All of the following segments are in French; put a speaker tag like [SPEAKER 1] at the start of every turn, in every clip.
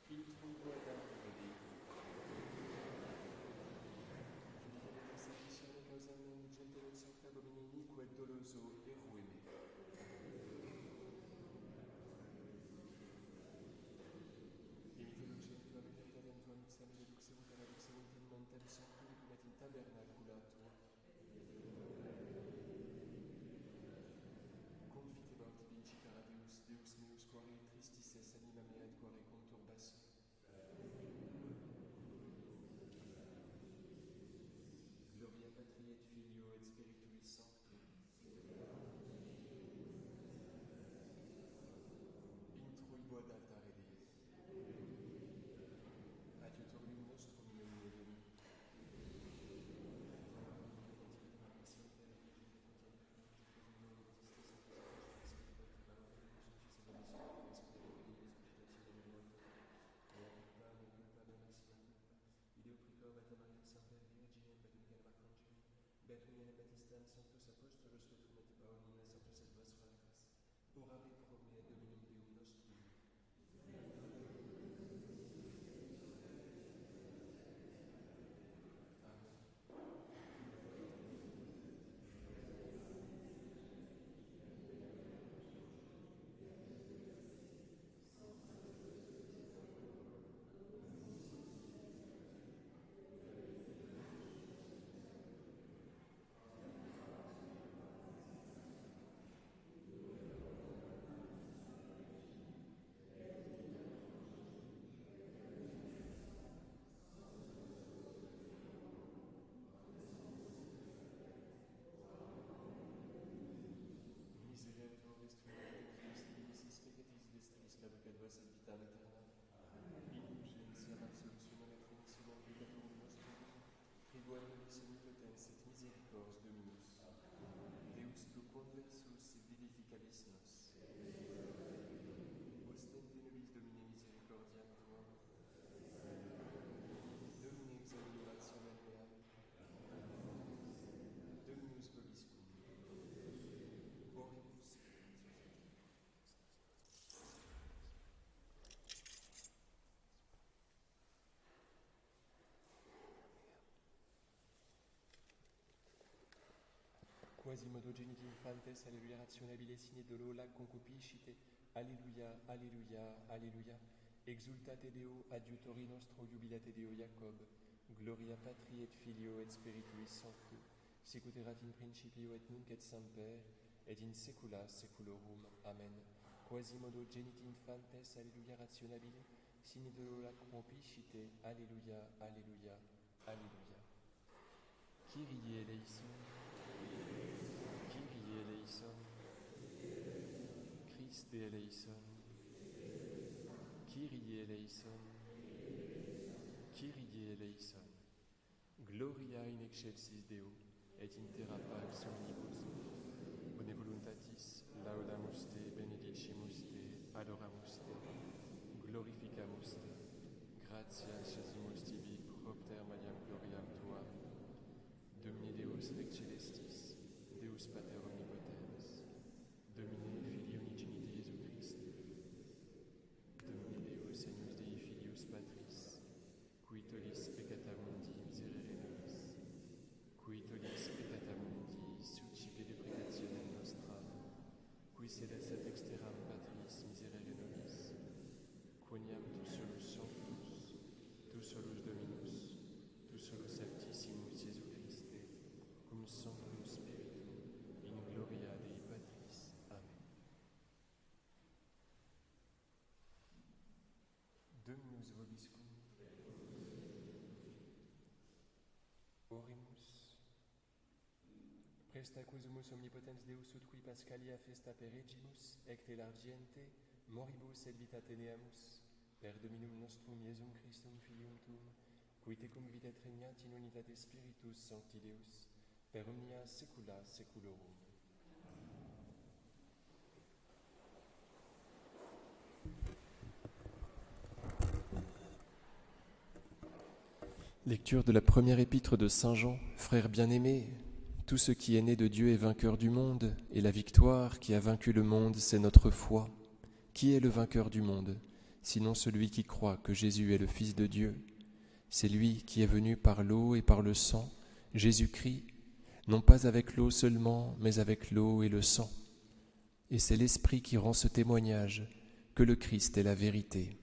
[SPEAKER 1] il trugo ad altare Dei. Sanctione causam gente non sorta domini iniquo et doloso erueme. Dimite lucenti la verità dentro annunciam reduxerunt ad aduxerunt in mantem sanctum et in tabernacula tua. Confitebant vincitara Deus, Deus meus quare tristis es anima mea et quare conturbasso. Gloria Patri et Filio et Spiritui Sancto. Intruibo ad altare Dei. Adiutorium nostrum in nomine Domini. Beatum Baptistam Sanctus Apostolos Vetrum et Paulinum Sanctus et Vos Fratras. Orare pro me Dominum Deum nostrum. Amen. Miserere vobis Deus dimissis peccatis vestris caducat vos ad vitam aeternam. Indulgentiam absolutionem et remissionem peccatorum nostrum. Tribuat nobis omnipotens et misericors Dominus. Deus tu conversus et vivificabis nos. Ostende nobis Domine misericordiam tuam. Domine exaudi orationem meam. Dominus vobiscum. Oremus. Quasimodo geniti infantes, alleluia rationabile sine dolola concupiscite, alleluia, alleluia, alleluia. Exultate Deo, adiutori nostro, jubilate Deo Jacob, gloria Patri et Filio et Spiritui Sancto, sicut erat in principio et nunc et semper, et in saecula saeculorum. Amen. Quasimodo geniti infantes, alleluia rationabile sine dolola concupiscite, alleluia, alleluia, alleluia. Kyrie eleison. Kyrie eleison. Christe eleison. Kyrie eleison. Kyrie eleison. Gloria in excelsis Deo et in terra pax omnibus. Bone voluntatis laudamus te, benedicimus te, adoramus te, glorificamus te. Gratias Jesumus tibi propter Mariam gloriam tuam. Domine Deus Rex Celestis, Deus Pater Omnipotens, Domine Filii Unigeniti Iesu Christi, Domine Deus Eius Dei Filius Patris, qui tollis peccata mundi miserere nobis, qui tollis peccata mundi succipe deprecationem nostram, qui sedet ad exteram Patris miserere nobis, quoniam tu solus sanctus, tu solus Dominus, tu solus Altissimus Iesu Christe, cum Sanctum Spiritum, in gloria Dei Patris. Amen. Dominus vobiscum. Oremus. Presta quosumus omnipotens Deus ut qui Pascalia festa per regimus, ecte largiente, moribus et vita teneamus, per Dominum nostrum Iesum Christum Filium tuum, qui tecum videt regnat in unitate Spiritus Sancti Deus, per omnia saecula saeculorum. Lecture de la première épître de Saint Jean. Frères bien-aimés, tout ce qui est né de Dieu est vainqueur du monde, et la victoire qui a vaincu le monde, c'est notre foi. Qui est le vainqueur du monde ? sinon celui qui croit que Jésus est le Fils de Dieu. C'est lui qui est venu par l'eau et par le sang, Jésus-Christ, non pas avec l'eau seulement, mais avec l'eau et le sang. Et c'est l'Esprit qui rend ce témoignage, que le Christ est la vérité.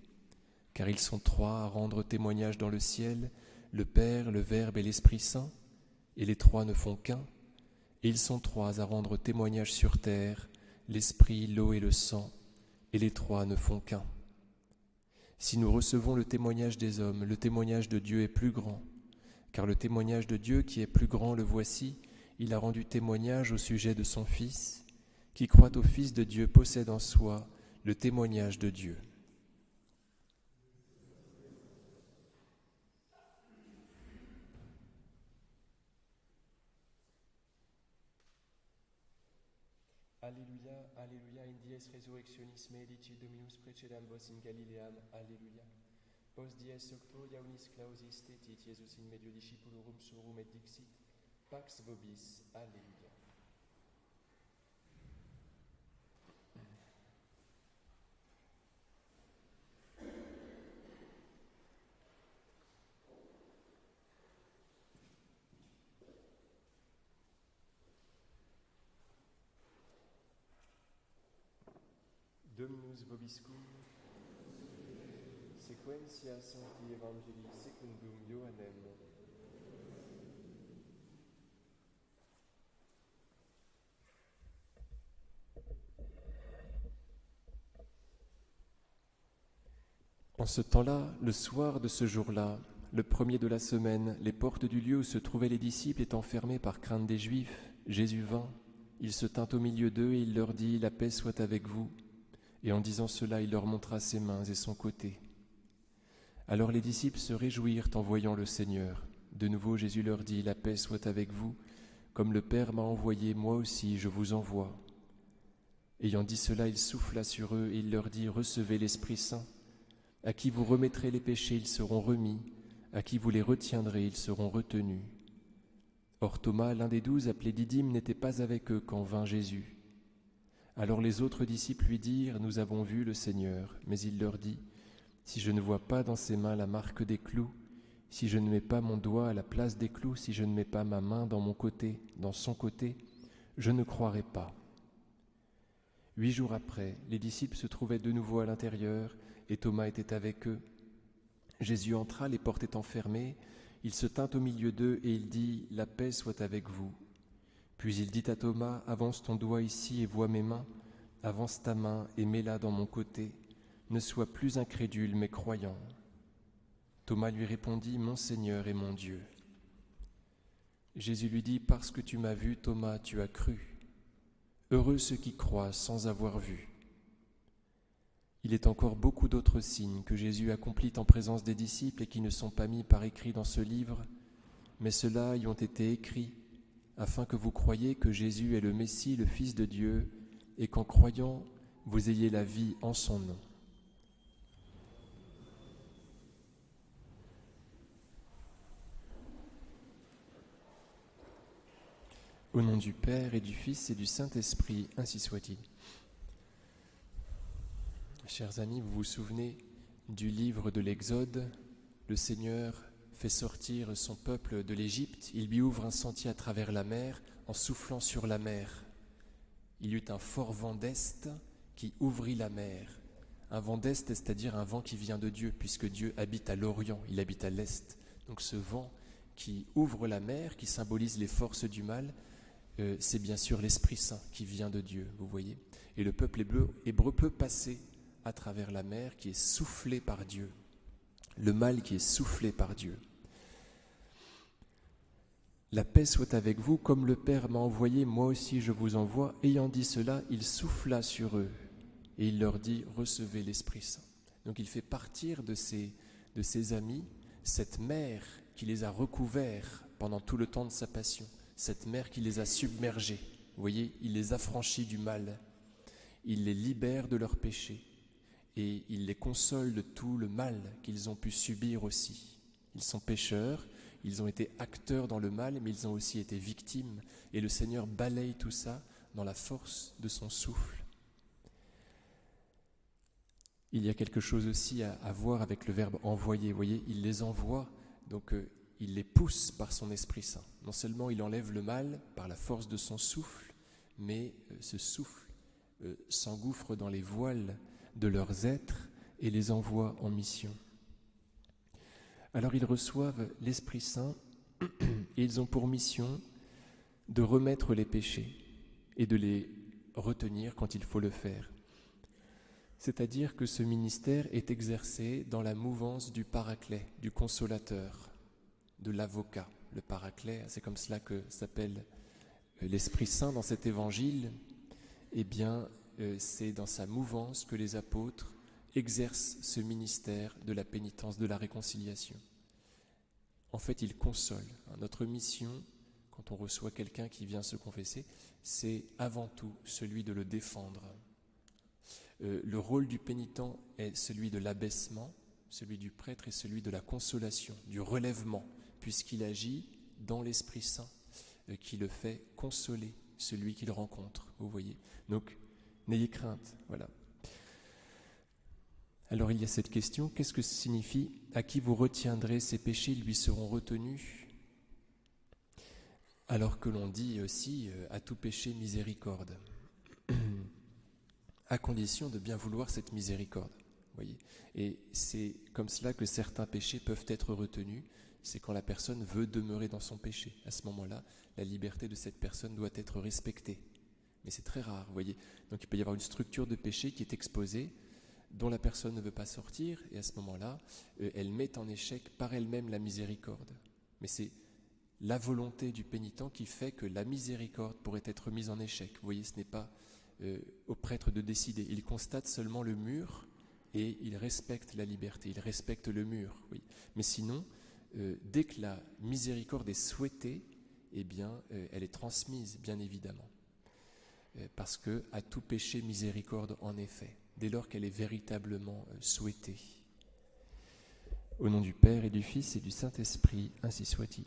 [SPEAKER 1] Car ils sont trois à rendre témoignage dans le ciel, le Père, le Verbe et l'Esprit Saint, et les trois ne font qu'un. Et ils sont trois à rendre témoignage sur terre, l'Esprit, l'eau et le sang, et les trois ne font qu'un. Si nous recevons le témoignage des hommes, le témoignage de Dieu est plus grand, car le témoignage de Dieu qui est plus grand, le voici, il a rendu témoignage au sujet de son Fils. Qui croit au Fils de Dieu possède en soi le témoignage de Dieu. Alléluia, Alléluia, in dies resurrectionis medici Dominus precedam vos in Galileam, Alléluia. Post dies octoria unis clausis stetit Iesus in medio discipulorum surum et dixit, Pax vobis, Alléluia. Dominus vobiscum, sequentia sancti evangelii secundum Ioannem. En ce temps-là, le soir de ce jour-là, le premier de la semaine, les portes du lieu où se trouvaient les disciples étant fermées par crainte des Juifs, Jésus vint, il se tint au milieu d'eux et il leur dit « La paix soit avec vous ». Et en disant cela, il leur montra ses mains et son côté. Alors les disciples se réjouirent en voyant le Seigneur. De nouveau, Jésus leur dit « La paix soit avec vous. Comme le Père m'a envoyé, moi aussi je vous envoie. » Ayant dit cela, il souffla sur eux et il leur dit « Recevez l'Esprit Saint. À qui vous remettrez les péchés, ils seront remis. À qui vous les retiendrez, ils seront retenus. » Or Thomas, l'un des 12, appelé Didyme, n'était pas avec eux quand vint Jésus. Alors les autres disciples lui dirent « Nous avons vu le Seigneur. » Mais il leur dit « Si je ne vois pas dans ses mains la marque des clous, si je ne mets pas mon doigt à la place des clous, si je ne mets pas ma main dans mon côté, dans son côté, je ne croirai pas. » 8 jours après, les disciples se trouvaient de nouveau à l'intérieur et Thomas était avec eux. Jésus entra, les portes étant fermées, il se tint au milieu d'eux et il dit « La paix soit avec vous. » Puis il dit à Thomas, « Avance ton doigt ici et vois mes mains. Avance ta main et mets-la dans mon côté. Ne sois plus incrédule, mais croyant. » Thomas lui répondit, « Mon Seigneur et mon Dieu. » Jésus lui dit, « Parce que tu m'as vu, Thomas, tu as cru. Heureux ceux qui croient sans avoir vu. » Il est encore beaucoup d'autres signes que Jésus accomplit en présence des disciples et qui ne sont pas mis par écrit dans ce livre, mais ceux-là y ont été écrits afin que vous croyiez que Jésus est le Messie, le Fils de Dieu, et qu'en croyant, vous ayez la vie en son nom. Au nom du Père et du Fils et du Saint-Esprit, ainsi soit-il. Chers amis, vous vous souvenez du livre de l'Exode. Le Seigneur fait sortir son peuple de l'Égypte, il lui ouvre un sentier à travers la mer en soufflant sur la mer. Il y eut un fort vent d'est qui ouvrit la mer. Un vent d'est, c'est-à-dire un vent qui vient de Dieu, puisque Dieu habite à l'Orient, il habite à l'est. Donc ce vent qui ouvre la mer, qui symbolise les forces du mal, c'est bien sûr l'Esprit Saint qui vient de Dieu, vous voyez. Et le peuple hébreu peut passer à travers la mer qui est soufflée par Dieu. Le mal qui est soufflé par Dieu. La paix soit avec vous, comme le Père m'a envoyé, moi aussi je vous envoie. Ayant dit cela, il souffla sur eux et il leur dit, recevez l'Esprit Saint. Donc il fait partir de ses amis cette mer qui les a recouverts pendant tout le temps de sa passion, cette mer qui les a submergés. Vous voyez, il les affranchit du mal, il les libère de leurs péchés. Et il les console de tout le mal qu'ils ont pu subir aussi. Ils sont pécheurs, ils ont été acteurs dans le mal, mais ils ont aussi été victimes. Et le Seigneur balaye tout ça dans la force de son souffle. Il y a quelque chose aussi à voir avec le verbe envoyer. Vous voyez, il les envoie, donc il les pousse par son Esprit Saint. Non seulement il enlève le mal par la force de son souffle, mais ce souffle s'engouffre dans les voiles de leurs êtres et les envoie en mission. Alors ils reçoivent l'Esprit Saint et ils ont pour mission de remettre les péchés et de les retenir quand il faut le faire. C'est-à-dire que ce ministère est exercé dans la mouvance du paraclet, du consolateur, de l'avocat. Le paraclet, c'est comme cela que s'appelle l'Esprit Saint dans cet évangile. Eh bien, c'est dans sa mouvance que les apôtres exercent ce ministère de la pénitence, de la réconciliation. En fait, il console. Notre mission, quand on reçoit quelqu'un qui vient se confesser, c'est avant tout celui de le défendre. Le rôle du pénitent est celui de l'abaissement, celui du prêtre est celui de la consolation, du relèvement, puisqu'il agit dans l'Esprit Saint, qui le fait consoler celui qu'il rencontre, vous voyez. Donc, n'ayez crainte, voilà. Alors il y a cette question, qu'est-ce que ça signifie « À qui vous retiendrez ses péchés, lui seront retenus » alors que l'on dit aussi « à tout péché, miséricorde » à condition de bien vouloir cette miséricorde. Voyez. Et c'est comme cela que certains péchés peuvent être retenus, c'est quand la personne veut demeurer dans son péché. À ce moment-là, la liberté de cette personne doit être respectée. Mais c'est très rare, vous voyez. Donc il peut y avoir une structure de péché qui est exposée, dont la personne ne veut pas sortir, et à ce moment-là, elle met en échec par elle-même la miséricorde. Mais c'est la volonté du pénitent qui fait que la miséricorde pourrait être mise en échec. Vous voyez, ce n'est pas au prêtre de décider. Il constate seulement le mur et il respecte la liberté, il respecte le mur. Oui. Mais sinon, dès que la miséricorde est souhaitée, eh bien, elle est transmise, bien évidemment. Parce que à tout péché, miséricorde en effet, dès lors qu'elle est véritablement souhaitée. Au nom du Père et du Fils et du Saint-Esprit, ainsi soit-il.